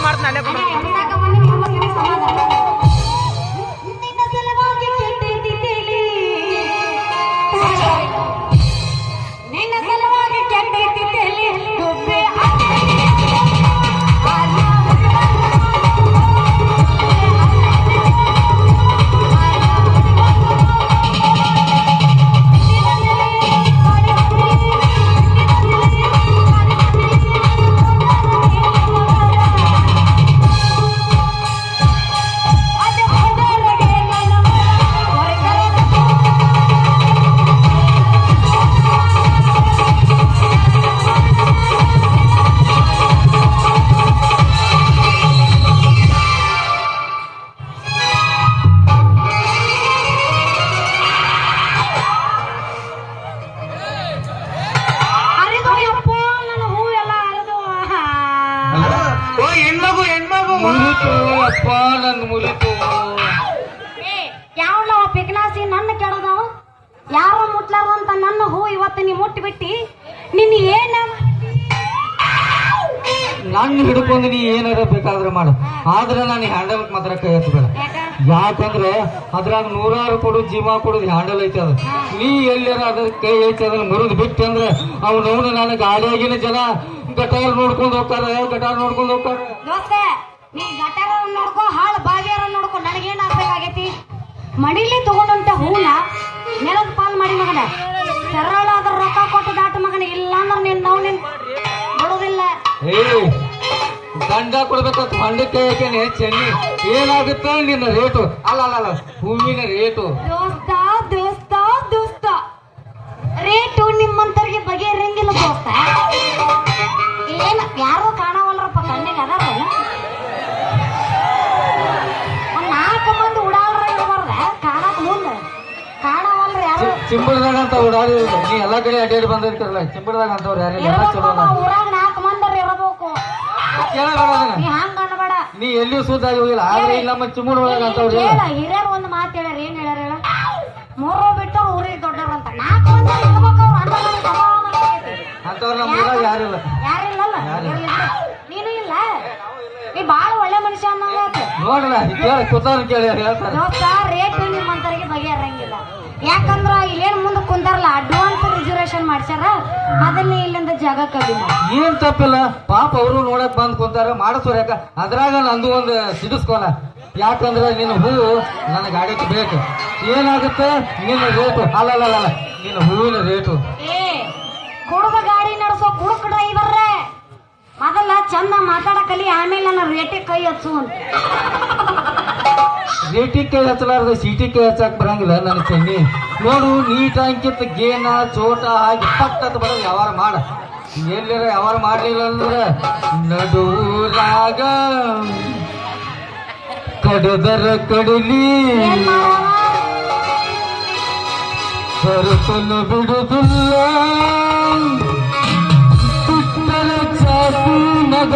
ಮಾಡ್ತೀನಿ ಅಲ್ಲೇ ಕುಂದ್ರ ಯಾವಲ್ಲ ಪಿಕ್ನಾಸಿ ನನ್ನ ಕೆಡದವ ಯಾರೋ ಮುಟ್ಲಾರ ಅಂತ ನನ್ನ ಹೂ ಇವತ್ತು ನೀ ಮುಟ್ಟಿ ಬಿಟ್ಟಿ ನಿನ್ನ ಏನ ನನ್ನ ಹಿಡ್ಕೊಂಡು ನೀ ಏನಾರ ಬೇಕಾದ್ರೆ ಮಾಡು ಆದ್ರೆ ನಾನು ಹ್ಯಾಂಡಲ್ ಮಾತ್ರ ಕೈ ಹತ್ತಬೇಡ ಯಾಕಂದ್ರೆ ಅದ್ರಾಗ 100 ಕೊಡು ಜೀವ ಕೊಡೋದು ಹ್ಯಾಂಡಲ್ ಐತೆ ಅದು ನೀ ಎಲ್ಲಾರ ಅದ್ರ ಕೈ ಐತೆ ಅದನ್ನ ಮುರಿದು ಬಿಟ್ಟು ಅಂದ್ರೆ ಅವನವನು ನಾನು ಗಾಡಿಯಾಗಿನ ಜನ ಗಟಾರ ನೋಡ್ಕೊಂಡು ಹೋಗ್ತಾರೆ ದೋಸ್ತೆ ನೀ ಗಟಾರ ನೋಡ್ಕೊ ಹಾಳು ಬಾವಿಯಾರ ನೋಡ್ಕೊ ನನಗೇನ್ ಆಗ್ಬೇಕಾಗೈತಿ ಮಡಿಲಿ ತಗೊಂಡಂತ ಹೂನ ನೆಲದ ಪಾಲ್ ಮಾಡಿ ಮಗನ ಸರಳ ಅದ್ರ ರೊಕ್ಕ ಕೊಟ್ಟು ದಾಟ ಮಗನ ಇಲ್ಲ ಅಂದ್ರೆ ನಾವು ಬಿಡೋದಿಲ್ಲ ದಂಡ ಕೊಡ್ಬೇಕಂತ ಹೊಂಡಕ್ಕೆ ಯಾಕೆನೆ ಚೆನ್ನಿ ಏನಾಗುತ್ತೆ ನಿನ್ನ ರೇಟು ಅಲ್ಲ ಹೂವಿನ ರೇಟು ದೋಸ್ತ ರೇಟು ನಿಮ್ಮಂತರಿಗೆ ಬಗೆಹರಂಗಿಲ್ಲ ದೋಸ್ತ ಏನ್ ಯಾರು ಕಾಣವಲ್ರಪ್ಪ ಕಣ್ಣಿಗೆ ಅದಾರಲ್ಲ ಒಂದ್ 4 ಮಂದಿ ಉಡಾಳ್ರ ಇರ್ಬಾರ್ದ ಕಾಣಕ್ ಮುಂದೆ ಕಾಣವಲ್ರ ಯಾರು ಚಿಂಬಳದಾಗ ಅಂತ ಓಡಾಡಿ ನೀ ಎಲ್ಲಾ ಕಡೆ ಅಡ್ಡಾಡಿ ಬಂದಿರ್ತಾರಲ್ಲ ಚಿಂಬಳದಾಗ ಅಂತವ್ರು ಯಾರು ಊರಾಗ 4 ಮಂದಿ ಇರಬೇಕು ನೀ ಹಂಗ ಅನ್ಬೇಡ ನೀ ಎಲ್ಲಿಯೂ ಸುದ್ದಾಗಿ ಹೋಗಿಲ್ಲ ಆದ್ರೆ ಇಲ್ಲ ನಮ್ಮ ಚಿಮ್ಮೂರ್ ಒಳಗ ಅಂತವ್ರು ಹಿರಿಯರು ಒಂದು ಮಾತು ಹೇಳ್ಯಾರ ಏನ್ ಹೇಳ್ಯಾರ ಹೇಳ 3 ಬಿಟ್ಟವ್ರು ಊರಿಗೆ ದೊಡ್ಡವ್ರು ಅಂತ 4 ಮಂದಿ ಇರ್ಬೇಕು ಅಂತವ್ರು ನಮ್ಮ ಊರಾಗ ಯಾರಿಲ್ಲ ನೀನು ಇಲ್ಲ ನೀ ಬಾಳ ಒಳ್ಳೆ ಮನುಷ್ಯ ಅನ್ನೋದು ನೋಡಲ್ಲ ಕೂತಾರ ಕೇಳಿ ಹೇಳ್ತಾರೆ ದೋಸ್ತ ರೇಟ್ ನಿಮ್ಮಂತರಿಗೆ ಬಗೆಹರಂಗಿಲ್ಲ ಯಾಕಂದ್ರ ಇಲ್ಲೇನ್ ಮುಂದೆ ಕುಂದಾರಲ್ಲ ಅಡ್ವಾನ್ಸ್ ರಿಸರ್ವೇಶನ್ ಮಾಡ್ಸ್ಯಾರ ಅದನ್ನ ಇಲ್ಲಿಂದ ಜಾಗ ಕಡಿಮೆ ಏನ್ ತಪ್ಪಿಲ್ಲ ಪಾಪ ಅವರು ನೋಡಕ್ ಬಂದ್ ಕುಂತಾರ ಮಾಡಿಸೋರ್ ಯಾಕ ಅದ್ರಾಗ ನಂದು ಒಂದು ಸಿಡಿಸ್ಕೋಲ ಯಾಕಂದ್ರೆ ನಿನ್ನ ಹೂವು ನನ್ನ ಗಾಡಿಗೆ ಬೇಕು ಏನಾಗುತ್ತೆ ನಿನ್ನ ರೇಟು ಅಲ್ಲ ನಿನ್ನ ಹೂವಿನ ರೇಟು ಕುಡುಗ ಗಾಡಿ ನಡೆಸೋ ಕುಡುಕ ಡ್ರೈವರ್ರೇ ಮೊದಲ ಚಂದ ಮಾತಾಡಕಲಿ ಆಮೇಲೆ ನನ್ನ ರೇಟಿಗೆ ಕೈ ಹಚ್ಚು ಅಂತ ರೇಟಿಗೆ ಕೈ ಹಚ್ಚಲಾರ್ದ ಸೀಟಿಗೆ ಕೈ ಹಚ್ಚಕ್ ಬರಂಗಿಲ್ಲ ನನ್ನ ಚೆನ್ನಿ ನೋಡು ನೀಟಾಗಿಂತ ಗೇನ ಚೋಟ ಹಾಕಿ ಪಟ್ಟತ್ ಬರೋದು ವ್ಯವಹಾರ ಮಾಡ ಎಲ್ಲರ ವ್ಯವಹಾರ ಮಾಡ್ಲಿಲ್ಲ ಅಂದ್ರೆ ನಡುರಾಗ ಕಡದರ ಕಡಲಿ ಸರಸಲು ಬಿಡುದಿಲ್ಲ ಪುಟ್ಟರ ಚಾಕು ನಗ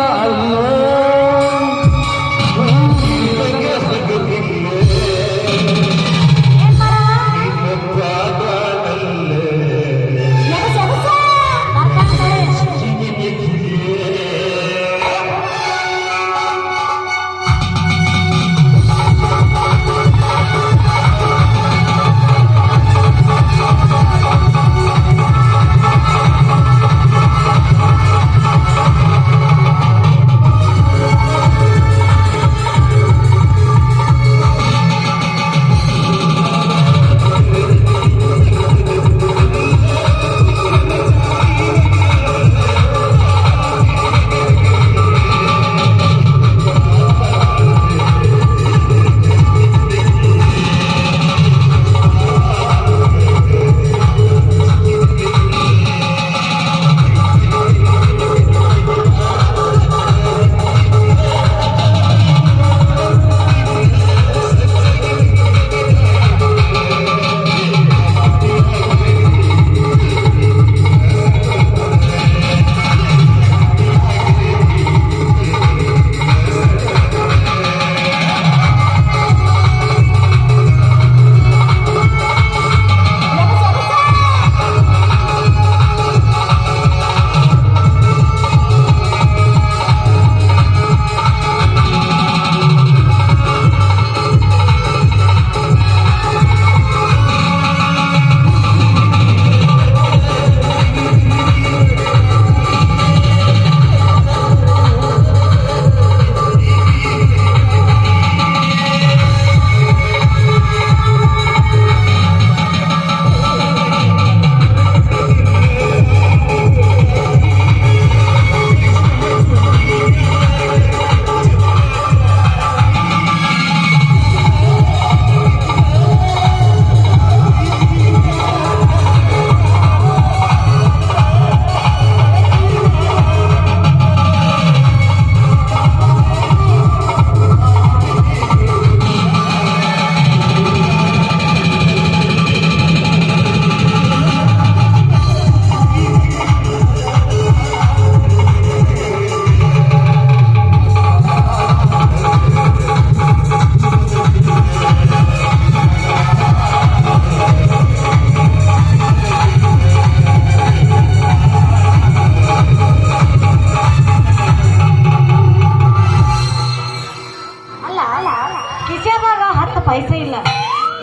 ಪೈಸೆ ಇಲ್ಲ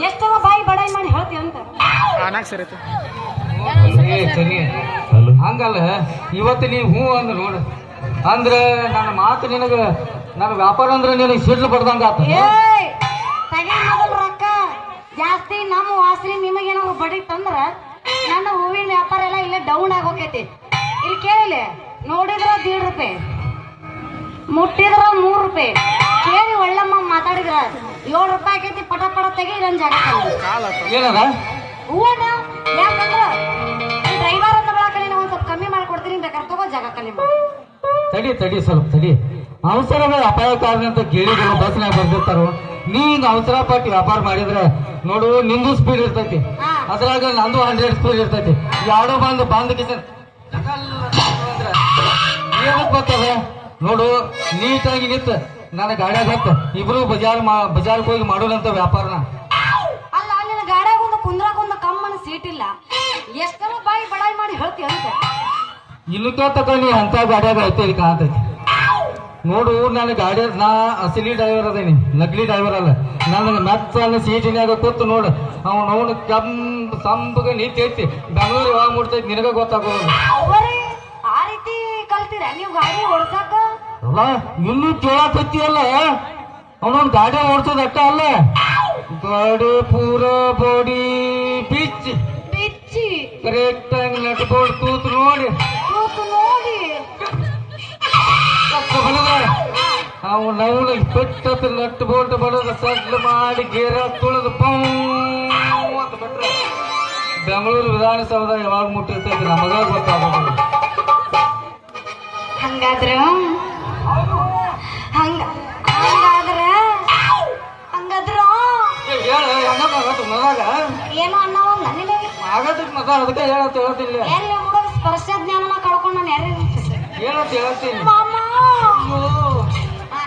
ಎಷ್ಟವ ಬಾಯಿ ಬಡಾಯಿ ಮಾಡಿ ಹೇಳ್ತೀವಿ ಅಂತ ಏ ಚನಿ ಹಂಗಲ್ಲ ಇವತ್ತು ನೀ ಹ್ಞೂ ಅಂದ್ ನೋಡು ಅಂದ್ರೆ ನನ್ನ ಮಾತು ನಿನಗ ನನ್ನ ವ್ಯಾಪಾರ ಅಂದ್ರೆ ನಿನಗೆ ಸಿಡ್ಲು ಬಡ್ದಂಗ ಆತ ಏಯ್ ತಗೆ ಮೊದಲು ರೊಕ್ಕ ಜಾಸ್ತಿ ನಮ್ಮ ವಾಸನೆ ನಿಮಗೇನಾದ್ರು ಬಡಿತಂದ್ರ ನನ್ನ ಹೂವಿನ ವ್ಯಾಪಾರ ಎಲ್ಲ ಇಲ್ಲೇ ಡೌನ್ ಆಗೋಕೈತಿ ಇಲ್ಲಿ ಕೇಳಿಲ್ಲ ನೋಡಿದ್ರ 1.5 ರೂಪಾಯಿ ಮುಟ್ಟಿದ್ರ 3 ರೂಪಾಯಿ ಕೇಳಿ ಒಳ್ಳಮ್ಮ ಮಾತಾಡಿದ್ರ 7 ರೂಪಾಯಿ ಆಕೈತಿ ಪಟ ಪಟ ತೆಗಿ ಇದೊಂದು ಜಾಗ ಏನದ ಹೂವನ ಯಾಕಂದ್ರ ಡ್ರೈವರ್ ಅಂತ ಬಳಕಲಿ ನಾವು ಒಂದ್ ಸ್ವಲ್ಪ ಕಮ್ಮಿ ಮಾಡ್ಕೊಡ್ತೀನಿ ಬೇಕಾದ್ರೆ ತಗೋ ಜಾಗ ಕಮ್ಮಿ ಮಾಡಿ ತಡಿ ಸ್ವಲ್ಪ ತಡಿ ಅವಸರವೇ ಅಪಾಯಕಾರಿ ಅಂತ ಕೇಳಿದ್ರು ಬಸ್ನಾಗ ಬರ್ದಿರ್ತಾರೋ ನೀ ಹಿಂಗ ಅವಸರ ಪಟ್ಟು ವ್ಯಾಪಾರ ಮಾಡಿದ್ರೆ ನೋಡು ನಿಂದು ಸ್ಪೀಡ್ ಇರ್ತೈತಿ ಅದ್ರಾಗ ನಂದು 100 ಸ್ಪೀಡ್ ಇರ್ತೈತಿ ಯಾರೋ ಬಂದ್ ಕಿಸನ್ ಏನಕ್ ಬರ್ತದ ನೋಡು ನೀಟಾಗಿ ನಿಂತ ನನ್ನ ಗಾಡಿಯಾಗ ಹತ್ತ ಇಬ್ರು ಬಜಾರ್ಗೆ ಹೋಗಿ ಮಾಡೋಣಂತ ವ್ಯಾಪಾರನ ಅಲ್ಲ ನಿನ್ನ ಗಾಡಿಯಾಗ ಒಂದು ಕುಂದ್ರಾಕೊಂದು ಕಮ್ಮನ ಸೀಟ್ ಇಲ್ಲ ಎಷ್ಟರ ಬಾಯಿ ಬಡಾಯಿ ಮಾಡಿ ಹೇಳ್ತಿ ಅಂತ ಇಲ್ಲಕ್ಕ ತಗೊಂಡು ಅಂತ ಗಾಡಿಯಾಗ ಐತೆ ಇಲ್ಲಿ ಕಾಣ್ತೈತಿ ನೋಡು ನನ್ನ ಗಾಡಿ ನಾ ಅಸಲಿ ಡ್ರೈವರ್ ಅದೇನಿ ನಕಲಿ ಡ್ರೈವರ್ ಅಲ್ಲ ನನಗೆ ಮೆಚ್ಚ ಸೀಟಿನ್ಯಾಗ ಕೂತು ನೋಡು ಅವನು ಸಂಪಗ ನಿಂತೈತಿ ಬೆಂಗಳೂರು ಯಾವಾಗ ಮುಟ್ತೈತಿ ನಿನಗ ಗೊತ್ತಾಗೋದು ಅವರೇ ಆ ರೀತಿ ಕಲ್ತೀರ ನೀವು ಗಾಡಿ ಓಡ್ಸಾಕ ಅಲ್ಲ ಇನ್ನೂ ಕೇಳಕತ್ತಿಯಲ್ಲ ಅವನೊಂದು ಗಾಡಿ ಓಡಿಸೋದು ಅಟ್ಟ ಅಲ್ಲ ಗಾಡಿ ಪೂರ ಬಾಡಿ ಬಿಚ್ಚಿ ಬಿಚ್ಚಿ ಕರೆಕ್ಟ್ ಆಗಿ ನಟ್ಕೊಂಡು ಕೂತು ನೋಡಿ ಅವನು ಪೆಟ್ಟ ನಟ್ಟು ಬೋಲ್ಟ್ ಬಡೋದು ಸಡ್ಲು ಮಾಡಿ ಗೇರ ತುಳಿದು ಅಂತ ಬಿಟ್ರೆ ಬೆಂಗಳೂರು ವಿಧಾನಸೌಧ ಯಾವಾಗ ಮುಟ್ಟಿರ್ತೈತಿ ನಮಗ ಗೊತ್ತಾಗೋದು ಹಂಗಾದ್ರ ಮದಾಗ ಏನು ಅನ್ನೋಲ್ಲ ನಿನಗೆ ಆಗದಕ್ಕೆ ಮಗ ಅದಕ್ಕೆ ಹೇಳತ್ ಹೇಳ್ತಿಲ್ಲ ಎಲ್ಲಿ ಹುಡುಗ ಸ್ಪರ್ಶ ಜ್ಞಾನನ ಕಳ್ಕೊಂಡು ನಾನು ಹೇಳತ್ ಹೇಳ್ತೀನಿ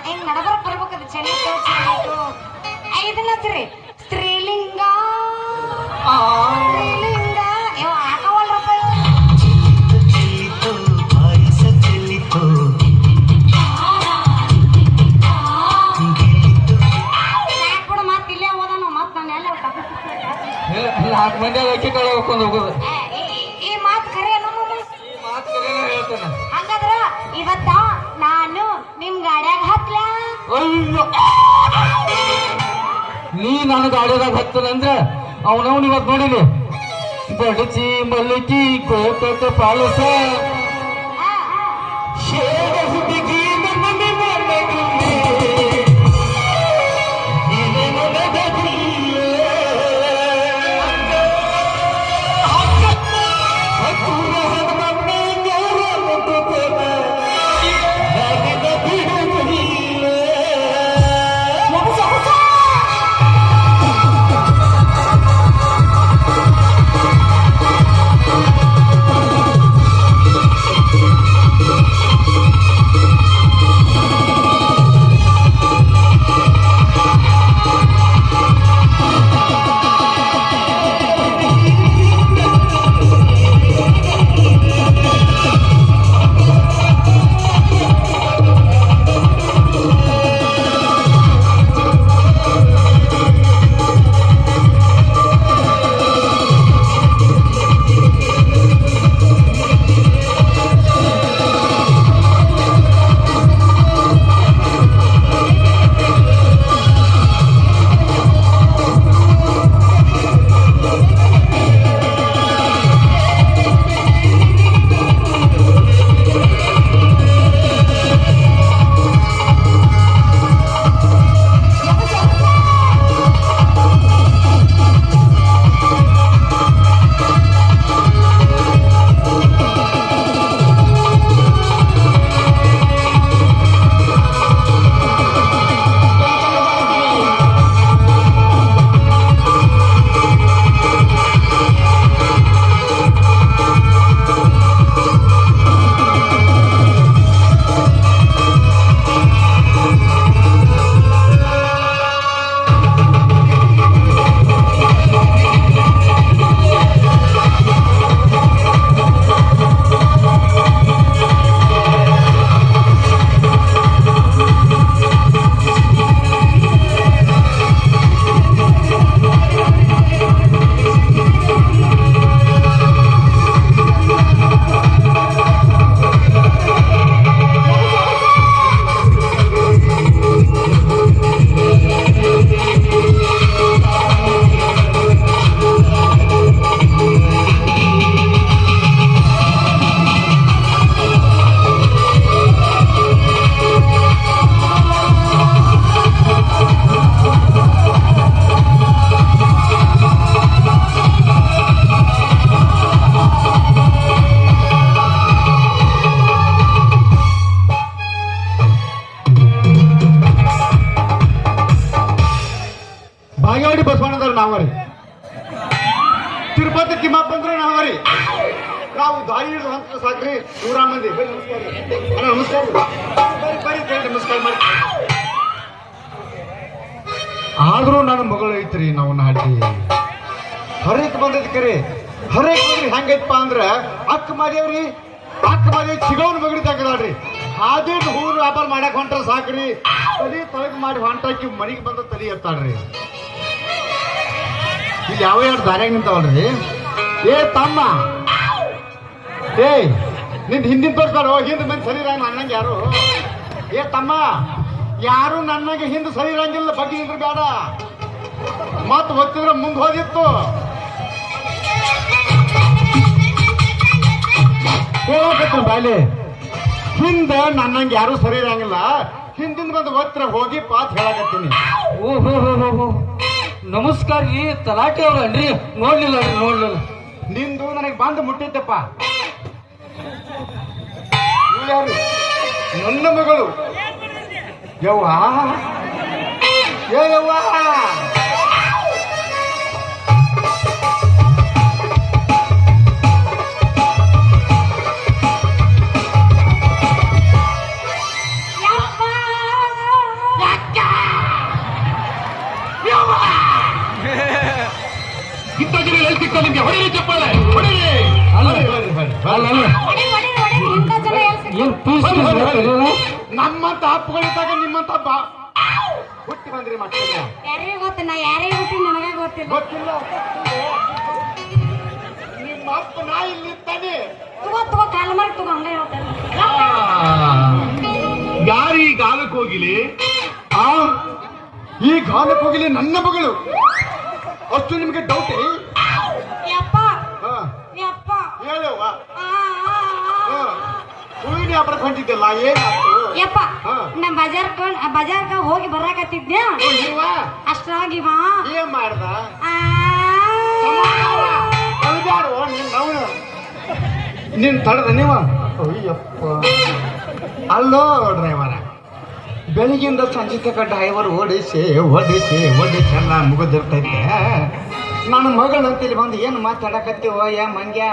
ಹಿಂಗ್ ನಡಬರಕ್ ಬರ್ಬೇಕದು ಚೆನ್ನಿಟ್ಟು ಇದನ್ನ ಹಚ್ಚಿರಿ ಸ್ತ್ರೀಲಿಂಗ ಇವ ಹಾಕವಲ್ರಪ್ಪ ಬಿಡು ಮತ್ ಇಲ್ಲೇ ಹೋದನು ಮತ್ ನಾನು ಎಲ್ಲ 4 ಮಂದಿ ಅಕ್ಕಿ ಕಡೆ ಹೋಗ್ಕೊಂಡು ಹೋಗೋದು ಈ ಮಾತು ಖರೆ ಮಾತು ಕರೆ ಹೇಳ್ತೇನೆ ಹಂಗಾದ್ರ ಇವತ್ತ ನಾನು ನಿಮ್ ಗಾಡ್ಯಾಗ ಹತ್ಲ ಅಯ್ಯೋ ನೀ ನನ್ನ ಗಾಡಿಯಾಗ ಹತ್ತನಂದ್ರೆ ಅವನವನ್ ಇವತ್ತು ನೋಡಿಲಿ ಬಡಚಿ ಮಲ್ಲಿಕಿ ಕೋಟ ಪಾಲಸ ಬಾಗೇವಾಡಿ ಬಸವಣ್ಣದವ್ರು ನಾವರಿ, ತಿರುಪತಿ ತಿಮ್ಮಪ್ಪ ಅಂದ್ರೆ ನಾವರಿ. ನಾವು ದಾರಿ ಹಿಡಿದು ಅಂತ ಸಾಕ್ರಿ 100 ಮಂದಿ. ನಮಸ್ಕಾರ ಬರೀ ನಮಸ್ಕಾರ ಮಾಡಿ. ಆದ್ರೂ ನನ್ನ ಮಗಳು ಐತ್ರಿ ನಾವು ನಾಟಿ ಹರೇಕ್ ಬಂದದ್ ಕರೆ. ಹರೇಕ್ ಬಂದ್ರಿ ಹೆಂಗೈತಪ್ಪ ಅಂದ್ರ ಅಕ್ಕ ಮಾದೇವ್ರಿ, ಅಕ್ಕ ಮಾದೇವ್ ಚಿಗವನ್ ಮಗಡಿ ತಗದಾಡ್ರಿ. ಹಾದಿಟ್ಟು ಹೂವು ವ್ಯಾಪಾರ ಮಾಡಕ್ ಹೊಂಟ್ರ ಸಾಕ್ರಿ, ತಲೆ ತಳಗ್ ಮಾಡಿ ಹೊಂಟಾಕಿ ಮನಿಗೆ ಬಂದ ತಲೆ ಎತ್ತಾಡ್ರಿ. ಇಲ್ಲಿ ಯಾವ ಎರಡು ದಾರ್ಯಾಗ ನಿಂತಾವಲ್ರಿ. ಏ ತಮ್ಮ, ಏಯ್ ನಿಂದ ಹಿಂದಿನ ತೋರ್ಸ್ಬೇಡ, ಹಿಂದ್ ಮಂದಿ ಸರಿ ಇರಂಗ ನನ್ನಂಗೆ ಯಾರು. ಏ ತಮ್ಮ, ಯಾರು ನನ್ನಂಗೆ ಹಿಂದೆ ಸರಿ ಇರಂಗಿಲ್ಲ, ಬಗ್ಗೆ ನಿಂದ್ರೆ ಬೇಡ. ಮತ್ ಒತ್ತಿದ್ರೆ ಮುಂದೆ ಹೋದಿತ್ತು. ಹೇಳಕತ್ತೀನಿ ಬಾಲಿ, ಹಿಂದ ನನ್ನಂಗೆ ಯಾರು ಸರಿ ಇರಂಗಿಲ್ಲ, ಹಿಂದಿಂದ ಬಂದು ಒತ್ತಿರ ಹೋಗಿ ಪಾತ್ ಹೇಳಕತ್ತೀನಿ. ಓಹೋ ನಮಸ್ಕಾರ ರೀ, ತಲಾಟಿ ಅವ್ರನ್ರಿ. ನೋಡ್ಲಿಲ್ಲ ನಿಂದು ನನಗೆ ಬಂದು ಮುಟ್ಟಿದ್ದಪ್ಪ. ಯಾರು? ನನ್ನ ಮಗಳು. ಯವ್ವ ಯವ್ವ ಇಂಥ ಜನ ಎಲ್ಲಿ ಸಿಗ್ತಾರೆ ನಿಮ್ಗೆ? ಹೊಡಿರಿ ಚಪ್ಪಾಳೆ, ಹೊಡಿರಿ. ಏನ್ ಪೀಸ್ ನಮ್ಮಂತ ಹಪ್ಪುಗಳಿದ್ದಾಗ ನಿಮ್ಮಂತ ಹುಟ್ಟಿ ಬಂದ್ರಿ ಮಕ್ಕಳ. ಯಾರಿಗೆ ಗೊತ್ತ? ನಾ ಯಾರಿಗೆ ಹುಟ್ಟಿ ನನಗೆ ಗೊತ್ತಿಲ್ಲ. ಗೊತ್ತಿಲ್ಲ. ನಿಮ್ಮ ಅಪ್ಪ ನಾ ಇಲ್ಲಿ ತಾನೆ. ತಗೋ ಕಾಲ ಮಾಡಿ ತಗೋ, ಹಂಗ ಹೇಳ್ತೇನೆ. ಯಾರು ಈ ಗಾಲಕ್ಕೆ ಹೋಗಿಲಿ? ಈ ಗಾಲಕ್ಕೆ ಹೋಗಿಲಿ ನನ್ನ ಮಗಳು. ಅಷ್ಟು ನಿಮ್ಗೆ ಡೌಟ್? ಯಪ್ಪ ಯಪ್ಪ ಹೇಳವ್ವ. ಹೂವಿನ ವ್ಯಾಪಾರ ಹೊಂಟಿದ್ದಲ್ಲ, ಏನಾಯ್ತು? ಯಪ್ಪ ನಮ್ ಬಜಾರ್ಕ ಹೋಗಿ ಬರಾಕತ್ತಿದ್ದೆ. ಅಷ್ಟ್ರಾಗಿ ಏನ್ ಮಾಡ್ದ? ನೀನ್ ತಡದ ನೀವ? ಅಯ್ಯಪ್ಪ. ಅಲ್ಲೋ ಡ್ರೈವರ, ಬೆಳಿಗ್ಗಿಂದ ಸಂಜೆ ತಕ ಡ್ರೈವರ್ ಓಡಿಸಿ ಎಲ್ಲ ಮುಗಿದಿರ್ತೈತೆ. ನನ್ನ ಮಗಳಂತೇಳಿ ಬಂದು ಏನು ಮಾತಾಡಕತ್ತೀವ? ಯಾ ಮಂಗ್ಯ,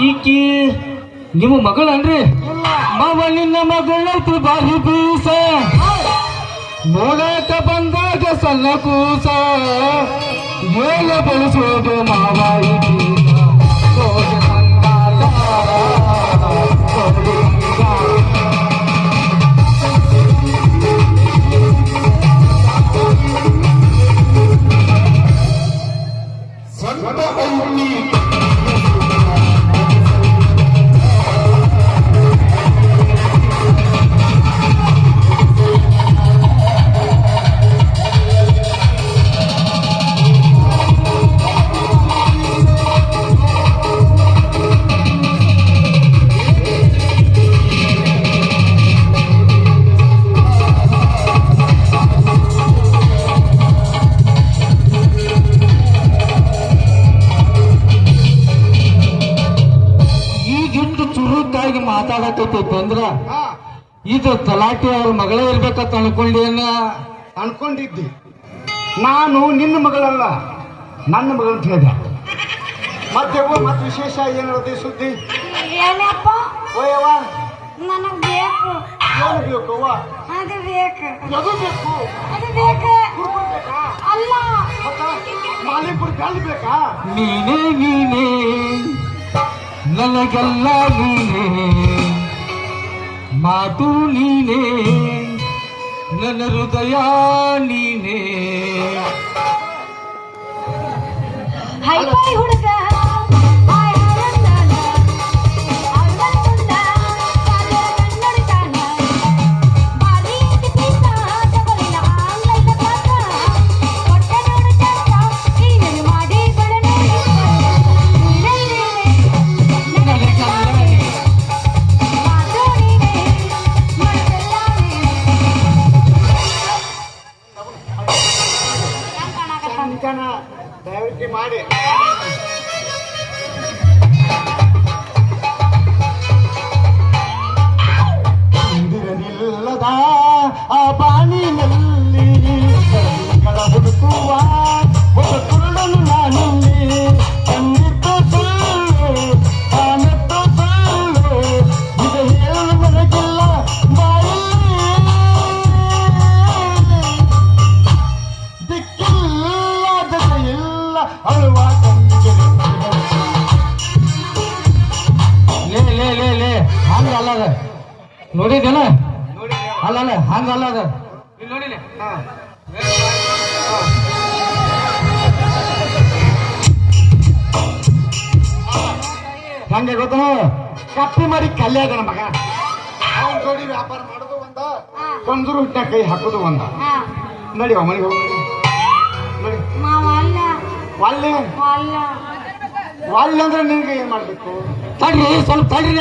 ಈಕಿ ನಿಮ್ಮ ಮಗಳನ್ರಿ? ಮಾವ ನಿನ್ನ ಮಗಳೈತಿ ಬಾರಿ ಬೀಸ, ನೋಡಕ ಬಂದಾಗ ಸಣ್ಣ ಕೂಸ, ಏನ ಬೆಳೆಸೋದು ಮಾವ ಈಕಿ. ಮಾತಾಡಕತ್ತೈತಿ ಅಂದ್ರ ಇದು ತಲಾಟಿ ಅವ್ರ ಮಗಳೇ ಇರ್ಬೇಕಂತ ಅನ್ಕೊಂಡೇನ? ಅನ್ಕೊಂಡಿದ್ದಿ. ನಾನು ನಿನ್ನ ಮಗಳಲ್ಲ, ನನ್ನ ಮಗಳು ಅಂತ ಹೇಳಿದೆ. ಮತ್ತೆ ವಿಶೇಷ ಏನಿರುತ್ತೆ ಸುದ್ದಿ? ಏನಪ್ಪ? ಓಯವ್ವ, ನನಗ್ ಬೇಕು. ಏನು ಬೇಕು? ಅದು ಬೇಕು. ಅದು ಬೇಕು. ಅದು ಬೇಕು. ಅಲ್ಲ, ಮಾಲಿಪುರ ಕಲ್ ಬೇಕಾ? ನೀನೇ ನನಗೆಲ್ಲ ನೀನೇ, ಮಾತು ನೀನೇ, ನನ್ನ ಹೃದಯ ನೀನೇ. ಹೈಫೈ ಹುಡುಗ ದಯವಿಟ್ಟು ಮಾಡಿ. ಇಂದಿರನಿಲ್ಲದ ಆ ಬಾನಿನಲ್ಲಿ ಹುಡುಕು ನೋಡಿದ್ದೇನ ನೋಡಿ ಅಲ್ಲ ಅಲ್ಲ ಹಂಗಲ್ಲ ಅದ ಇಲ್ಲಿ ನೋಡಿಲ್ಲ ಹಂಗೆ ಗೊತ್ತ ಕಪ್ಪಿ ಮಾಡಿ ಕಲ್ಯಾಗಣ ಮಗ ಅವ್ನ ಜೋಡಿ ವ್ಯಾಪಾರ ಮಾಡೋದು ಒಂದ ಕಂದ್ರು ಹಿಟ್ಟ ಕೈ ಹಾಕೋದು ಒಂದ ಹಾ ನಡಿ ಮನೆಗೆ ಹೋಗಿ ನೋಡಿ ಮಾವ ಅಲ್ಲ ಒಳ್ಳೆ ಅಲ್ಲ ಒಳ್ಳೆ ಅಂದ್ರೆ ನಿನ್ಗೆ ಏನ್ ಮಾಡ್ಬೇಕು ತಡ್ರಿ ಸ್ವಲ್ಪ ತಡ್ರಿ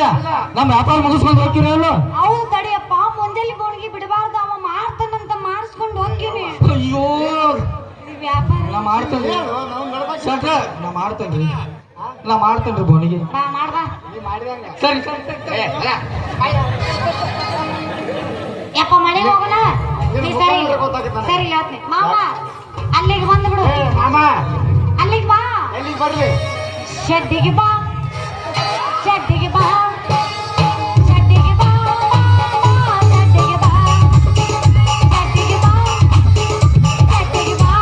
ನಮ್ಮ ವ್ಯಾಪಾರ ಮುಗಿಸ್ಕೊಂಡು ಹೋಗ್ತೀರಿ ಅಲ್ಲ ಅವ್ನು ತಡಿಯಪ್ಪ ಮುಂಜಾನೆ ಗೋಣಿಗೆ ಬಿಡಬಾರ್ದು ಅವ ಮಾಡ್ತಾನಂತ ಮಾಡಿಸ್ಕೊಂಡು ಹೋಗ್ತೀನಿ ಅಯ್ಯೋ ವ್ಯಾಪಾರ ನಾ ಮಾಡ್ತೇನ್ರಿ ಹೇಳು, ನಾವು ನಡ್ಬೇಕು. ಶಟ್ರ ನಾ ಮಾಡ್ತೇನ್ರಿ ಬೋನಿಗೆ ಬಾ ಮಾಡ್ಬಾ ನೀ ಮಾಡಿದಂಗ ಸರಿ ಸರಿ ಸರಿ ಯಪ್ಪ ಮನೆಗೆ ಹೋಗೋಣ ನೀ ಸರಿ ಸರಿ ಹೇಳ್ತೀನಿ ಮಾವ ಅಲ್ಲಿಗೆ ಬಂದ್ಬಿಡು ಮಾಮ ಅಲ್ಲಿಗೆ ಬಾ ಎಲ್ಲಿಗೆ ಬರ್ಲಿ ಶೆಡ್ಡಿಗೆ ಬಾ ಶೆಡ್ಡಿಗೆ ಬಾ ಶೆಡ್ಡಿಗೆ ಬಾ ಶೆಡ್ಡಿಗೆ ಬಾ ಶೆಡ್ಡಿಗೆ ಬಾ ಶೆಡ್ಡಿಗೆ ಬಾ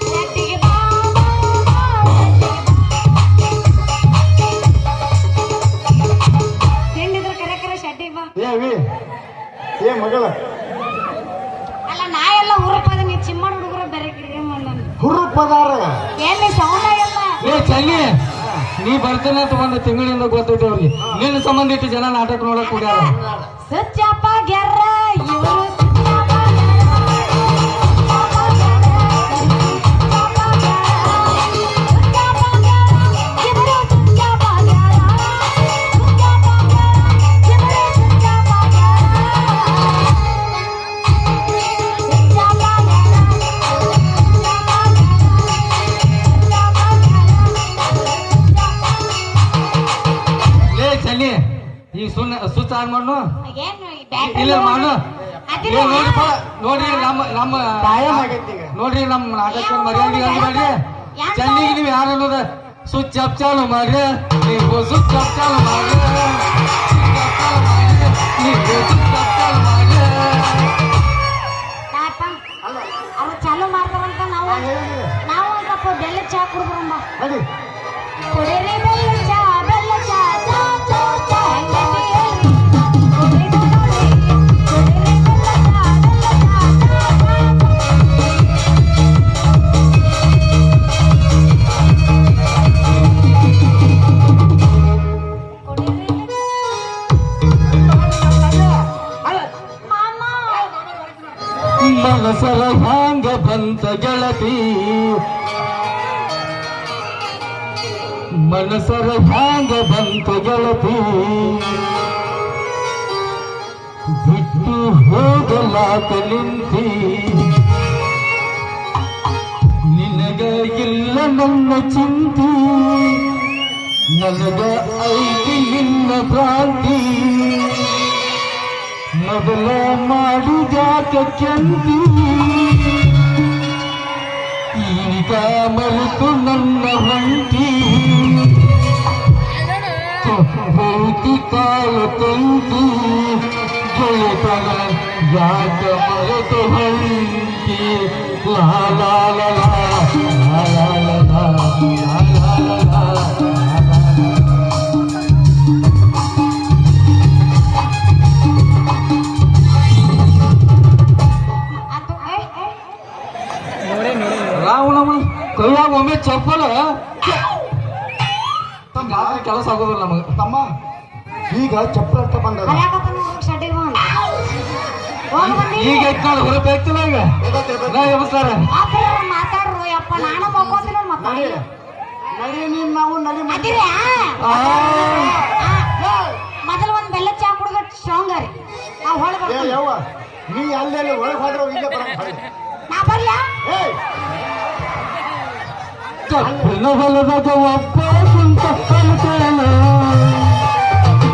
ಶೆಡ್ಡಿಗೆ ಬಾ ತಿಂಡಿದ್ರ ಕರೆ ಕರೆ ಶೆಡ್ಡಿಗೆ ಬಾ ಏ ಮಗಳ ಅಲ್ಲ ನಾ ಎಲ್ಲ ಹುರುಪದ ನೀ ಚಿಮ್ಮಣ ಹುಡುಗರ ಬೇರೆ ಕಡೆಗೆ ಮಾಡೋಣ ಹುರು ಪದಾರ ಎಲ್ಲಿ ಸೌಂಡ ಎಲ್ಲ ಏ ಚಲ್ಲಿ ನೀ ಬರ್ತೇನೆ ಅಂತ ಒಂದು ತಿಂಗಳಿಂದ ಗೊತ್ತೈತೆ ಅವ್ರಿಗೆ ನಿನ್ನ ಸಂಬಂಧ ಇಟ್ಟು ಜನ ನಾಟಕ ನೋಡಕ್ ಕೂಡ್ಯಾರ ಸುಚ್ಚಪ್ಪ ಗೆರ್ರ ಇವರು ಲೇ ಚಲ್ಲಿ ಈ ಸುತ್ತ ಆನ್ ಮಾಡು ಏನು ಇಲ್ಲ ಮಾಡು ಏ ನೋಡ್ರಿಪ್ಪ ನೋಡ್ರಿ ನಮ್ಮ ಕಾಯಂ ಆಗೈತಿ ಈಗ ನೋಡ್ರಿ ನಮ್ಮ ನಾಟಕ ಮರ್ಯಾದೆ ಅಂದ್ಬೇಡ್ರಿ ಚಲ್ಲಿಗೆ ನೀವು ಯಾರು ಅನ್ನೋದ ಸ್ವಿಚ್ ಅಪ್ ಚಾಲು ಮಾಡ್ರಿ ನೀವು ಸ್ವಿಚ್ ಅಪ್ ಚಾಲು ಮಾಡ್ರಿ ನೀವು ಸ್ವಿಚ್ ಅಪ್ ಚಾಲು ಮಾಡ್ರಿ ಅವ್ರು ಚಾಲು ಮಾಡ್ತಾರಂತ ನಾವು ಒಂದ್ ಸ್ವಲ್ಪ ಬೆಲ್ಲ ಚಾ ಕುಡಿದ್ರಂಬ ನಡಿ ಕುಡಿರಿ ಬೆಲ್ಲ ಚಾ ಚಾ ಚಾ ಚಾ ಹೆಂಗೈತಿ ಹೇಳ್ರಿ ಕುಡಿದು ನೋಡಿ ಕುಡಿರಿ ಬೆಲ್ಲ ಚಾ ಮಾಮ ಮನಸರ ಹ್ಯಾಂಗ ಬಂತ ಗೆಳತಿ ಮನಸರ ಹ್ಯಾಂಗ ಬಂತ ಗೆಳತಿ ಬಿಟ್ಟು ಹೋಗಲಾಕ ನಿಂತಿ ನಿನಗ ಇಲ್ಲ ನನ್ನ ಚಿಂತಿ ನನಗ ಐತಿ ನಿನ್ನ ಭ್ರಾಂತಿ ಮೊದಲ ಮಾಡಿದ್ಯಾಕ ಕೆಂತಿ ಈಗ ಮರೆತು ನನ್ನ ಹೊಂಟಿ ಹೋಗಿ ಕಾಲ ತಂತಿ ಗೆಳೆತನ ಯಾಕ ಮರೆತು ಹೊಂಟಿ ಲಾ ಲಾ ಲಾ ಲಾ ಲಾ ಲಾ ಲಾ ಲಾ ಲಾ ಲಾ ಅದು ರಾವಣಮ್ಮ ಕೈಯಾಗ ಒಮ್ಮೆ ಚಪ್ಪಲ ಕೆಲಸ ಆಗೋದಿಲ್ಲ ನಮಗೆ ತಮ್ಮ ಈಗ ಚಪ್ಪಲ ಅಷ್ಟ ಬಂದದ ಹರ್ಯಾಕತ್ತಾನ ಶೆಡ್ಡಿಗೆ ಬಾ ಹೋಗಿ ಬಂದಿ ಈಗ ಎತ್ನಾಳು ಹೊರಪ ಎತ್ತಿಲ್ಲ ಈಗ ನಾ ಎಬ್ಸ್ತಾರ ಮಾತಾಡ್ರು ಯಪ್ಪ ನಾನು ಮಕ್ಕೋತೀನಿ ನಡಿ ಮತ್ತೆ ನಡಿ ನೀನ್ ನಾವು ನಡಿ ಮಾಡಿ ಅದಿರ ಮೊದಲು ಒಂದ್ ಬೆಲ್ಲ ಚಾ ಕುಡಿದ ಸ್ಟ್ರಾಂಗ್ ರೀ ನಾವು ಹೊಳ ಏ ಯವ್ವ ನೀ ಅಲ್ಲೆಲ್ಲ ಒಳಗೆ ಹೋದ್ರೆ ಇಲ್ಲೇ ಬರಂಗ್ ಹೊಳಿ. ನಾ ಬರ್ಲಾ ಏಯ್ ಕಪ್ಪಿನ ಹೊಲದಾಗ ಒಬ್ಬ ಕುಂತ ಕಲ್ತೇನ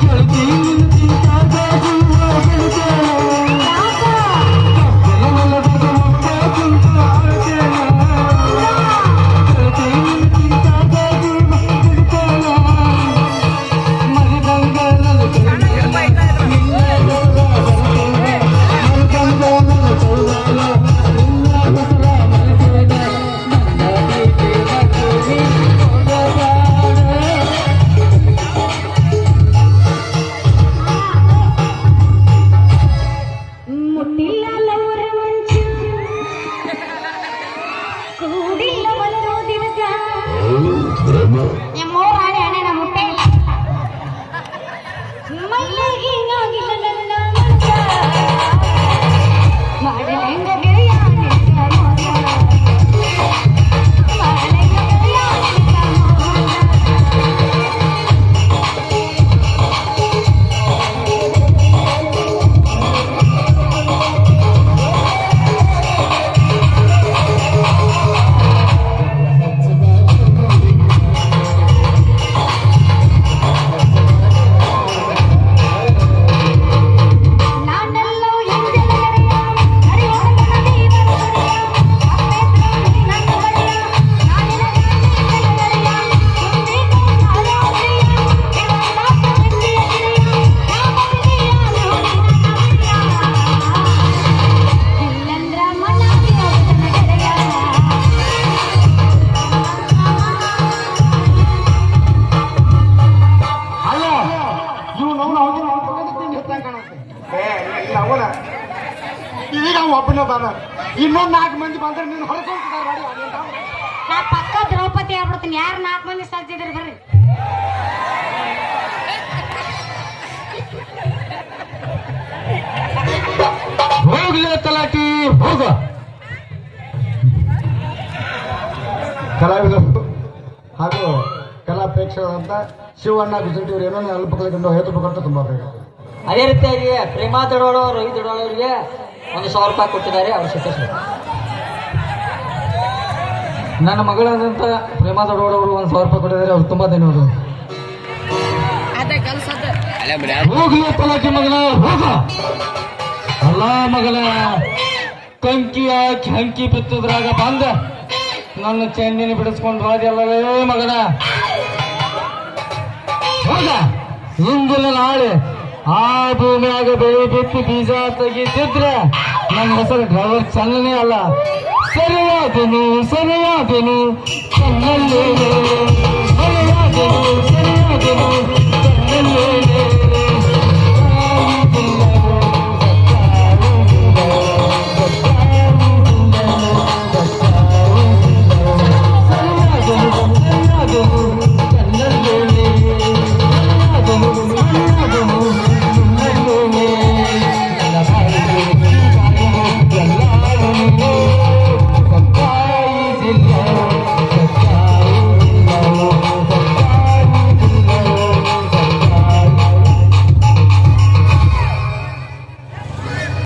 ಗೆಳತಿ ನಿಂತಾಗ ಜೀವ ಗೆಳತೇನ ಯಾಕ ಕಪ್ಪಿನ ಹೊಲದಾಗ ಒಬ್ಬ ಕುಂತ ಅಳ್ತೇನ ಗೆಳತಿ ನಿಂತಾಗ ಜೀವ ಗೆಳತೇನ ಮರಿದಂಗ ನನ್ನ ಅವನ ಈಗ ಅವ ಒಬ್ಬನ ಬಾನ ಇನ್ನೊಂದು 4 ಮಂದಿ ಬಂದ್ರೆ ನೀನು ಹೊರಕೊಂಡ್ಬಿಟ್ಟಾರ ನಾ ಪಕ್ಕ ದ್ರೌಪದಿ ಆಗ್ಬಿಡ್ತೀನಿ. ಯಾರು 4 ಮಂದಿ ಸಜ್ಜಿದ್ರಿ ಬರ್ರಿ. ಹೋಗ್ಲಿ ತಲಾಟಿ ಹೋಗ. ಕಲಾವಿದರು ಹಾಗೂ ಕಲಾ ಪ್ರೇಕ್ಷಕರಂತ ಶಿವಣ್ಣ ಗುಜರಾಟಿಯವರು ಏನೋ ಅಲ್ಪ ಕಲಿಕೊಂಡು ಹೇತುಬೇಕಂತ ತುಂಬಾ ಬೇಕು. ಅದೇ ರೀತಿಯಾಗಿ ಪ್ರೇಮಾ ದಡೋಳ ರವಿ ದಡೋಳ ಅವರಿಗೆ 1,000 ರೂಪಾಯಿ ಕೊಟ್ಟಿದ್ದಾರೆ. ಅವ್ರ ಸಿಕ್ಕೇಶ್ವರ ನನ್ನ ಮಗಳಾದಂತ ಪ್ರೇಮಾ ದಡೋಳ ಅವರು 1,000 ರೂಪಾಯಿ ಕೊಟ್ಟಿದ್ದಾರೆ. ಅವ್ರು ತುಂಬಾ ಧನ್ಯವಾದಗಳು. ಹೋಗ್ಲಿ ತಲಾಟಿ ಮಗನ ಹೋಗ. ಅಲ್ಲ ಮಗನ ಕಂಕಿ ಹಾಕಿ ಹಂಕಿ ಬಿತ್ತದ್ರಾಗ ಬಂದ ನನ್ನ ಚೆಂಡಿನ ಬಿಡಿಸ್ಕೊಂಡು ಹೋದಲ್ಲವೇ ಮಗನ. ಹೋಗ. ಇಂದಿನ ನಾಳೆ ಆ ಭೂಮಿಯಾಗ ಬೆಳೆ ಬಿತ್ತಿ ಬೀಜ ತೆಗಿತಿದ್ರೆ ನನ್ನ ಹೆಸರು ಡ್ರೈವರ್ ಚನ್ನನೇ ಅಲ್ಲ. ಸರಿಯಾದೆನು ಸರಿಯಾದೆನು ಕಣ್ಣಲ್ಲೇ ಸರಿಯಾದೆನು ಸರಿಯಾದೆನು ಕಣ್ಣಲ್ಲೇ